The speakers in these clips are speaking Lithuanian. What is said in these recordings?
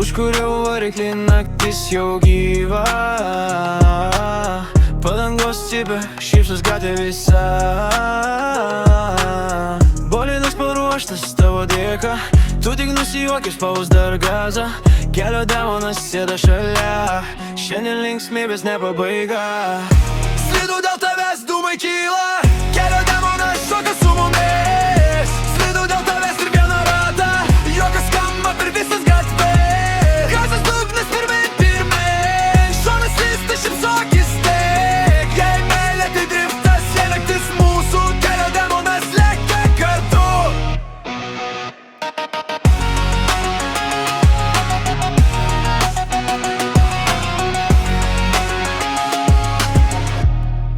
Užkuriau variklį, naktis jau gyva. Padangos cipė, šypsos gatvė visa. Bolidas paruoštas tavo dėka, tu tik nusijuokis, spaus dar gazą. Kelio demonas sėda šalia, šiandien linksmybės ne pabaiga. Slidu dėl tavęs, dūmai kyla, kelio demonas šoka su mumis. Slidu dėl tavęs ir vieną ratą, juokas skamba per visas gatvės. Gazas dugnas pirmin, šonas lysta, šipsokis tek. Jei meilė tai driftas, jei naktis mūsų, kelio demonas lekia kartu.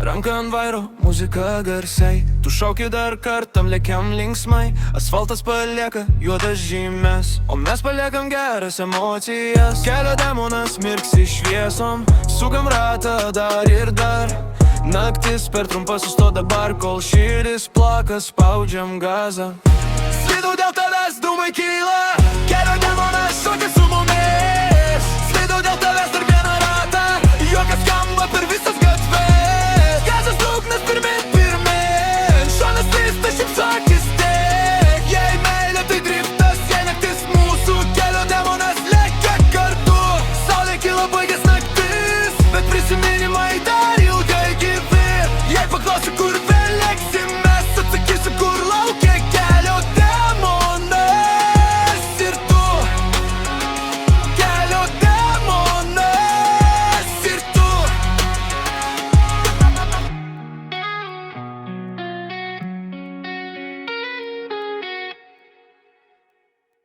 Ranka ant vairo, muzika garsiai, tu šauki dar kartam, lėkiam linksmai. Asfaltas palieka juodas žymes, o mes paliekam geras emocijas. Kelio demonas mirksi šviesom, sukam ratą dar ir dar. Naktis per trumpa, susto dabar, kol širdis plaka, spaudžiam gazą. Slidu dėl tavęs, dūmai kyla, kelio